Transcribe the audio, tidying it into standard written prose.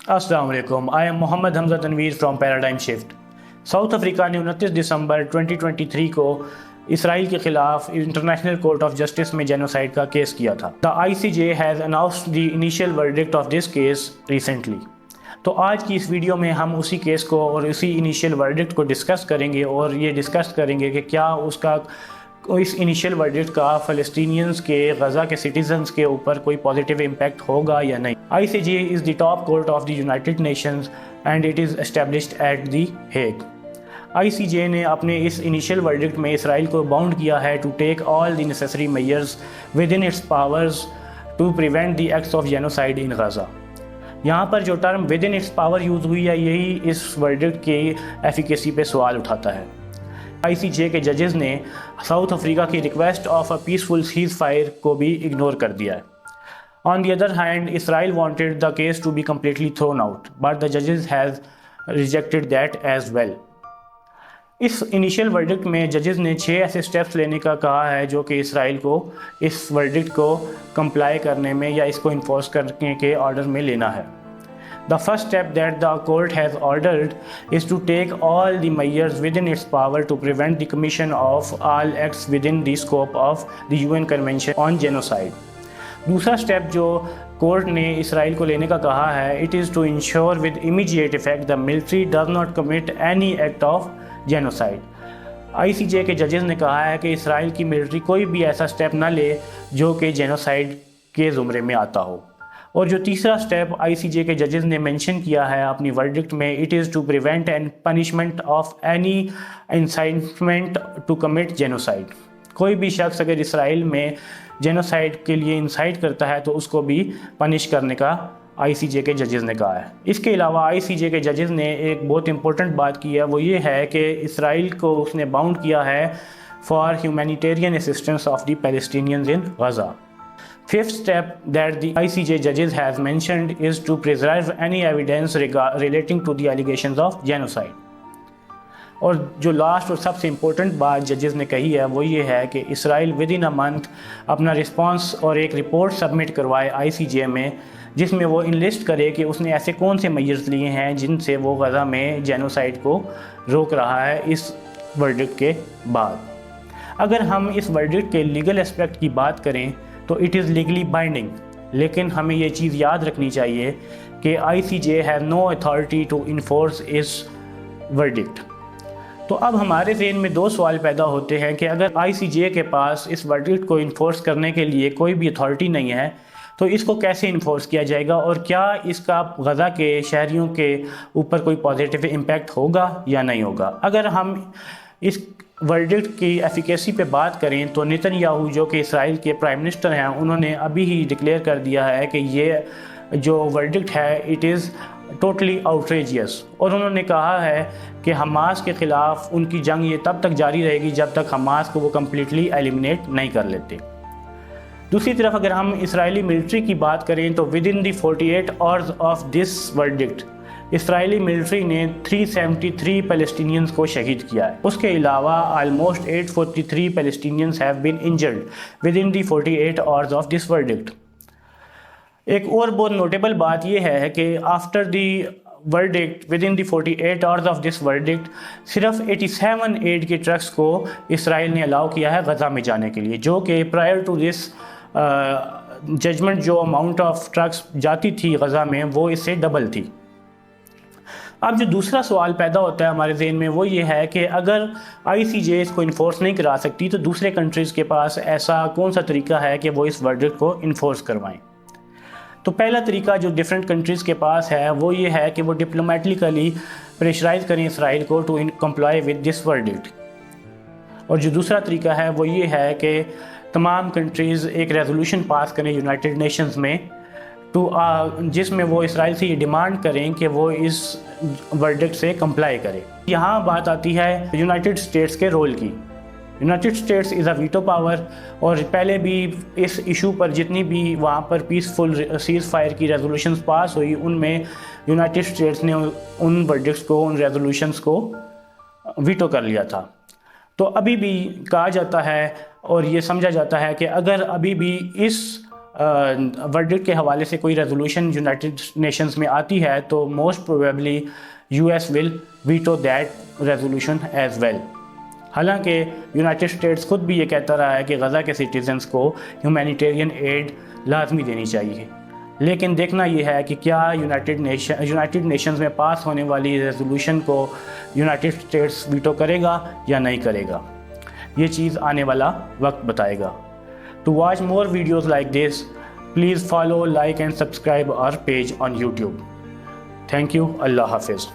अस्सलाम वालेकुम। I am Mohammad Hamza Tanveer from Paradigm Shift. South Africa ने 29 दिसंबर 2023 को इसराइल के खिलाफ इंटरनेशनल कोर्ट ऑफ जस्टिस में जेनोसाइड का केस किया था। The ICJ has announced the initial verdict of this case recently. तो आज की इस वीडियो में हम उसी केस को और उसी इनिशियल वर्डिक्ट को डिस्कस करेंगे और ये डिस्कस करेंगे कि क्या इस इनिशियल वर्डिक्ट का फ़लस्तीनियंस के गज़ा के सिटीज़न्स के ऊपर कोई पॉजिटिव इम्पैक्ट होगा या नहीं। ICJ is the top court of the United Nations and it is established at the Hague. ICJ ने अपने इस इनिशियल वर्डिक्ट में इसराइल को बाउंड किया है to take all the necessary measures within its powers to prevent the acts of genocide in Gaza. यहाँ पर जो term within its power use हुई है, यही इस वर्डिक्ट की एफिकेसी पे सवाल उठाता है। ICJ के जजेस ने साउथ अफ्रीका की request of a peaceful ceasefire को भी इग्नोर कर दिया है। On the other hand, Israel wanted the case to be completely thrown out, but the जजेस has rejected that as well. इस इनिशियल वर्डिक्ट में जजेस ने 6 ऐसे स्टेप्स लेने का कहा है जो कि इसराइल को इस वर्डिक्ट को कंप्लाई करने में या इसको इन्फोर्स करने के ऑर्डर में लेना है। The first step that the court has ordered is to take all the measures within its power to prevent the commission of all acts within the scope of the UN Convention on Genocide. दूसरा step जो court ने Israel को लेने का कहा है, it is to ensure with immediate effect the military does not commit any act of genocide. ICJ के जजेस ने कहा है कि इसराइल की मिलिट्री कोई भी ऐसा स्टेप ना ले जो कि जेनोसाइड के ज़ुमरे में आता हो। और जो तीसरा स्टेप ICJ के जजेस ने मेंशन किया है अपनी वर्डिक्ट में, it is to prevent and punishment of any incitement to commit genocide. कोई भी शख्स अगर इसराइल में जेनोसाइड के लिए इंसाइट करता है तो उसको भी पनिश करने का ICJ के जजेस ने कहा है। इसके अलावा ICJ के जजेस ने एक बहुत इंपॉर्टेंट बात की है, वो ये है कि इसराइल को उसने बाउंड किया है for humanitarian assistance of the Palestinians in Gaza. Fifth step that the ICJ judges has mentioned is to preserve any evidence relating to the allegations of genocide. और जो लास्ट और सबसे इम्पोर्टेंट बात जजेस ने कही है वो ये है कि Israel with in a month अपना रिस्पांस और एक रिपोर्ट सबमिट करवाए ICJ में, जिसमें वो इनलिस्ट करे कि उसने ऐसे कौन से मेजर्स लिए हैं जिनसे वो गज़ा में जेनोसाइड को रोक रहा है इस वर्डिक्ट के बाद। अगर हम इस वर्डिक्ट के लीगल एस्पेक्ट की बात करें तो इट इज़ लीगली बाइंडिंग, लेकिन हमें ये चीज़ याद रखनी चाहिए कि ICJ have no authority to enforce इस वर्डिक्ट। तो अब हमारे ज़हन में 2 सवाल पैदा होते हैं कि अगर ICJ के पास इस वर्डिक्ट को इन्फोर्स करने के लिए कोई भी अथॉरिटी नहीं है तो इसको कैसे इन्फोर्स किया जाएगा और क्या इसका गज़ा के शहरियों के ऊपर कोई पॉजिटिव इम्पैक्ट होगा या नहीं होगा। अगर हम इस वर्डिक्ट की एफिकेसी पे बात करें तो नेतन्याहू जो कि इसराइल के प्राइम मिनिस्टर हैं, उन्होंने अभी ही डिक्लेयर कर दिया है कि ये जो वर्डिक्ट है इट इज़ टोटली आउटरेजियस, और उन्होंने कहा है कि हमास के ख़िलाफ़ उनकी जंग ये तब तक जारी रहेगी जब तक हमास को वो कम्प्लीटली एलिमिनेट नहीं कर लेते। दूसरी तरफ अगर हम इसराइली मिलिट्री की बात करें तो within the 48 hours of this verdict Israeli military ने 373 पैलेस्टीनियंस को शहीद किया है। उसके अलावा almost 843 Palestinians have been injured within the 48 hours of this verdict. एक और बहुत नोटेबल बात यह है कि after the verdict within the 48 hours of this verdict सिर्फ 87 एड के ट्रक्स को इसराइल ने अलाउ किया है गज़ा में जाने के लिए, जो कि प्रायर टू दिस जजमेंट जो अमाउंट ऑफ ट्रक्स जाती थी गज़ा में वो इससे डबल थी। अब जो दूसरा सवाल पैदा होता है हमारे ज़हन में वो ये है कि अगर ICJ इसको इन्फोर्स नहीं करा सकती तो दूसरे कंट्रीज़ के पास ऐसा कौन सा तरीका है कि वो इस वर्डिक्ट को इन्फोर्स करवाएं। तो पहला तरीका जो डिफरेंट कंट्रीज़ के पास है वो ये है कि वो डिप्लोमेटिकली प्रेशराइज करें इसराइल को to comply with this verdict. और जो दूसरा तरीका है वो ये है कि तमाम कंट्रीज़ एक रेजोल्यूशन पास करें यूनाइटेड नेशंस में जिसमें वो इसराइल से ये डिमांड करें कि वो इस वर्डिक्ट से कंप्लाई करे। यहाँ बात आती है यूनाइटेड स्टेट्स के रोल की। United states is a veto power, और पहले भी इस इशू पर जितनी भी वहाँ पर पीसफुल सीज़ फायर की रेजोल्यूशंस पास हुई उनमें यूनाइटेड स्टेट्स ने उन वर्डिक्ट्स को, उन रेजोल्यूशंस को वीटो कर लिया था। तो अभी भी कहा जाता है और ये समझा जाता है कि अगर अभी भी इस ورڈکٹ کے حوالے سے کوئی ریزولوشن یونائٹڈ نیشنز میں آتی ہے تو most probably U S will veto that resolution as well. حالانکہ یونائٹڈ اسٹیٹس خود بھی یہ کہتا رہا ہے کہ غزہ کے سٹیزنز کو ہیومینیٹیرین ایڈ لازمی دینی چاہیے، لیکن دیکھنا یہ ہے کہ کیا یونائٹڈ نیشنز میں پاس ہونے والی ریزولوشن کو یونائٹڈ اسٹیٹس ویٹو کرے گا یا نہیں کرے گا. یہ چیز آنے والا وقت بتائے گا. To watch more videos like this, please follow, like and subscribe our page on YouTube. Thank you. Allah Hafiz.